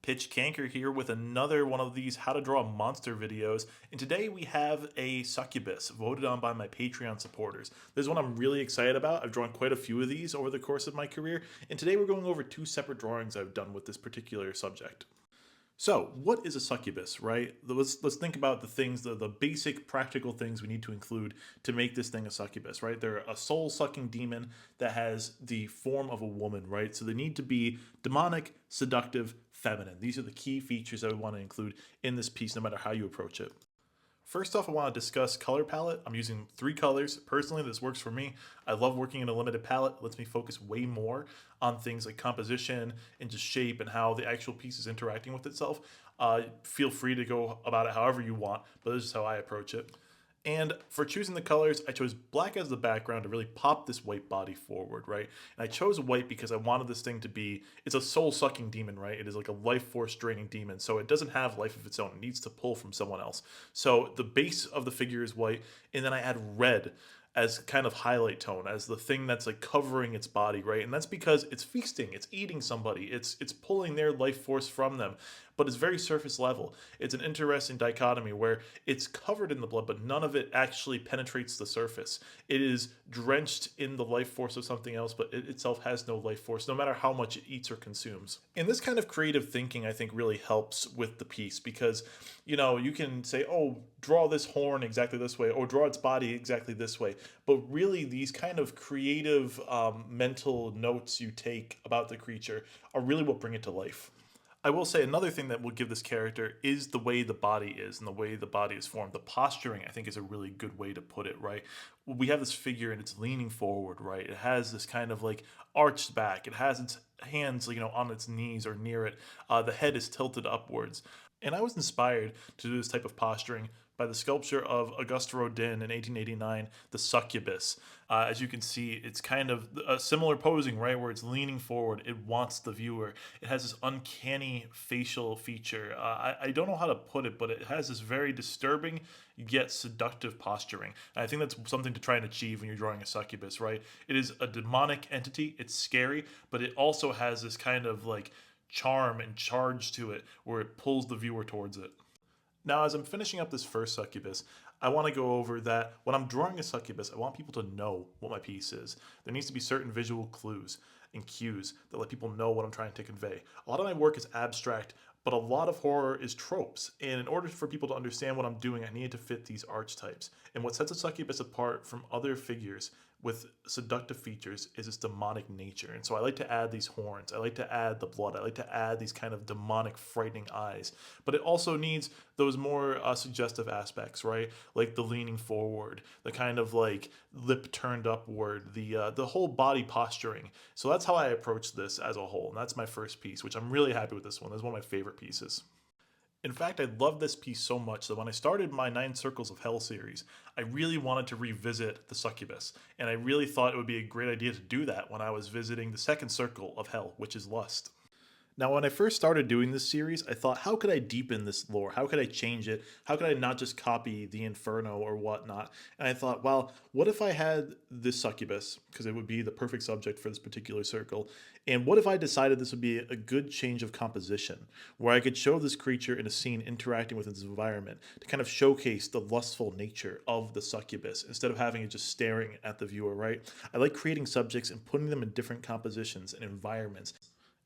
Pitch Canker here with another one of these how to draw monster videos. And today we have a succubus voted on by my Patreon supporters. This is one I'm really excited about. I've drawn quite a few of these over the course of my career. And today we're going over two separate drawings I've done with this particular subject. So, what is a succubus, right? Let's think about the things, the basic practical things we need to include to make this thing a succubus, right? They're a soul sucking demon that has the form of a woman, right? So they need to be demonic, seductive, feminine. These are the key features I would want to include in this piece, no matter how you approach it. First off, I want to discuss color palette. I'm using 3 colors. Personally, this works for me. I love working in a limited palette. It lets me focus way more on things like composition and just shape and how the actual piece is interacting with itself. Feel free to go about it however you want, but this is how I approach it. And for choosing the colors, I chose black as the background to really pop this white body forward, right? And I chose white because I wanted this thing to be, it's a soul-sucking demon, right? It is like a life force draining demon, so it doesn't have life of its own. It needs to pull from someone else. So the base of the figure is white, and then I add red as kind of highlight tone, as the thing that's like covering its body, right? And that's because it's feasting, it's eating somebody, it's pulling their life force from them, but it's very surface level. It's an interesting dichotomy where it's covered in the blood, but none of it actually penetrates the surface. It is drenched in the life force of something else, but it itself has no life force, no matter how much it eats or consumes. And this kind of creative thinking, I think, really helps with the piece because, you can say, oh, draw this horn exactly this way, or draw its body exactly this way. But really, these kind of creative mental notes you take about the creature are really what bring it to life. I will say another thing that will give this character is the way the body is and the way the body is formed. The posturing, I think, is a really good way to put it, right? We have this figure and it's leaning forward, right? It has this kind of like arched back. It has its hands, on its knees or near it. The head is tilted upwards. And I was inspired to do this type of posturing by the sculpture of Auguste Rodin in 1889, the Succubus. As you can see, it's kind of a similar posing, right, where it's leaning forward. It wants the viewer. It has this uncanny facial feature. I don't know how to put it, but it has this very disturbing yet seductive posturing. And I think that's something to try and achieve when you're drawing a succubus, right? It is a demonic entity. It's scary, but it also has this kind of like charm and charge to it where it pulls the viewer towards it. Now, as I'm finishing up this first succubus, I want to go over that when I'm drawing a succubus, I want people to know what my piece is. There needs to be certain visual clues and cues that let people know what I'm trying to convey. A lot of my work is abstract, but a lot of horror is tropes. And in order for people to understand what I'm doing, I needed to fit these archetypes. And what sets a succubus apart from other figures with seductive features is its demonic nature. And so I like to add these horns. I like to add the blood. I like to add these kind of demonic, frightening eyes. But it also needs those more suggestive aspects, right? Like the leaning forward, the kind of like lip turned upward, the whole body posturing. So that's how I approach this as a whole. And that's my first piece, which I'm really happy with this one. This is one of my favorite pieces. In fact, I love this piece so much that when I started my 9 Circles of Hell series, I really wanted to revisit the succubus. And I really thought it would be a great idea to do that when I was visiting the second circle of hell, which is lust. Now, when I first started doing this series, I thought, how could I deepen this lore? How could I change it? How could I not just copy the Inferno or whatnot? And I thought, well, what if I had this succubus, because it would be the perfect subject for this particular circle, and what if I decided this would be a good change of composition, where I could show this creature in a scene interacting with its environment to kind of showcase the lustful nature of the succubus, instead of having it just staring at the viewer, right? I like creating subjects and putting them in different compositions and environments.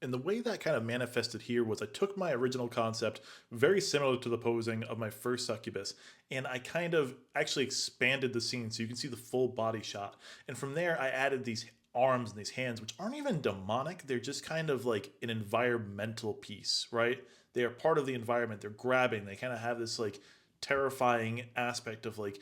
And the way that kind of manifested here was I took my original concept, very similar to the posing of my first succubus, and I kind of actually expanded the scene so you can see the full body shot. And from there, I added these arms and these hands, which aren't even demonic. They're just kind of like an environmental piece, right? They are part of the environment. They're grabbing. They kind of have this like terrifying aspect of like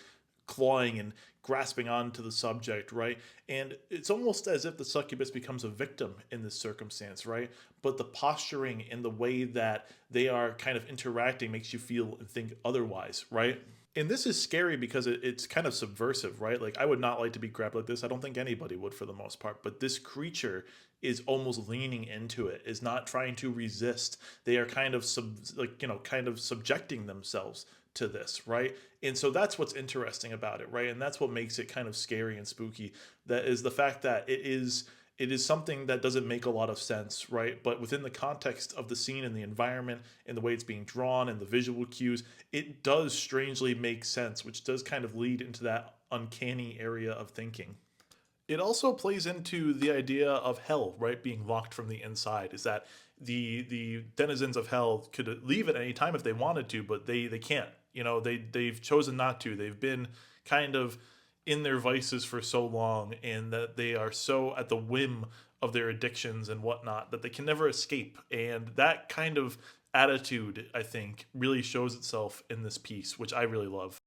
clawing and grasping onto the subject, right? And it's almost as if the succubus becomes a victim in this circumstance, right? But the posturing and the way that they are kind of interacting makes you feel and think otherwise, right? And this is scary because it's kind of subversive, right? Like, I would not like to be grabbed like this. I don't think anybody would for the most part. But this creature is almost leaning into it, is not trying to resist. They are kind of kind of subjecting themselves to this, right? And so that's what's interesting about it, right? And that's what makes it kind of scary and spooky. That is the fact that it is It is something that doesn't make a lot of sense, right? But within the context of the scene and the environment and the way it's being drawn and the visual cues, it does strangely make sense, which does kind of lead into that uncanny area of thinking. It also plays into the idea of hell, right, being locked from the inside. Is that the denizens of hell could leave at any time if they wanted to, but they can't. You know, they've chosen not to. They've been kind of in their vices for so long, and that they are so at the whim of their addictions and whatnot that they can never escape. And that kind of attitude, I think, really shows itself in this piece, which I really love.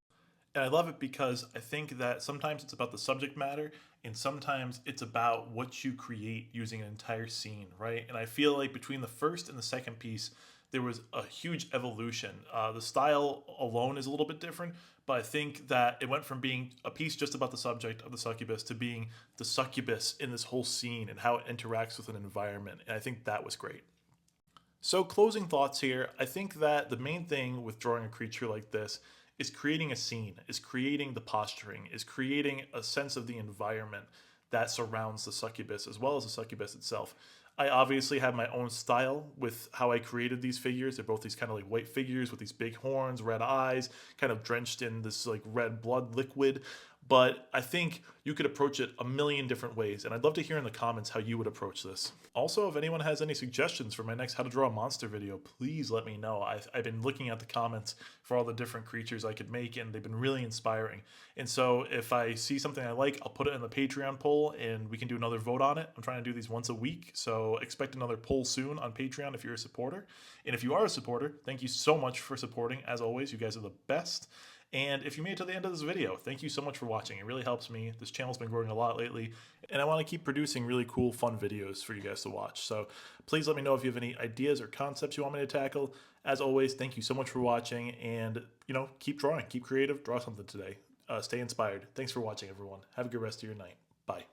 And I love it because I think that sometimes it's about the subject matter and sometimes it's about what you create using an entire scene, right? And I feel like between the first and the second piece, there was a huge evolution. The style alone is a little bit different, but I think that it went from being a piece just about the subject of the succubus to being the succubus in this whole scene and how it interacts with an environment. And I think that was great. So, closing thoughts here. I think that the main thing with drawing a creature like this is creating a scene, is creating the posturing, is creating a sense of the environment that surrounds the succubus as well as the succubus itself. I obviously have my own style with how I created these figures. They're both these kind of like white figures with these big horns, red eyes, kind of drenched in this like red blood liquid. But I think you could approach it a million different ways, and I'd love to hear in the comments how you would approach this. Also, if anyone has any suggestions for my next How to Draw a Monster video, please let me know. I've been looking at the comments for all the different creatures I could make, and they've been really inspiring. And so if I see something I like, I'll put it in the Patreon poll, and we can do another vote on it. I'm trying to do these once a week, so expect another poll soon on Patreon if you're a supporter. And if you are a supporter, thank you so much for supporting. As always, you guys are the best. And if you made it to the end of this video, thank you so much for watching. It really helps me. This channel's been growing a lot lately, and I want to keep producing really cool, fun videos for you guys to watch. So please let me know if you have any ideas or concepts you want me to tackle. As always, thank you so much for watching, and, keep drawing, keep creative, draw something today. Stay inspired. Thanks for watching, everyone. Have a good rest of your night. Bye.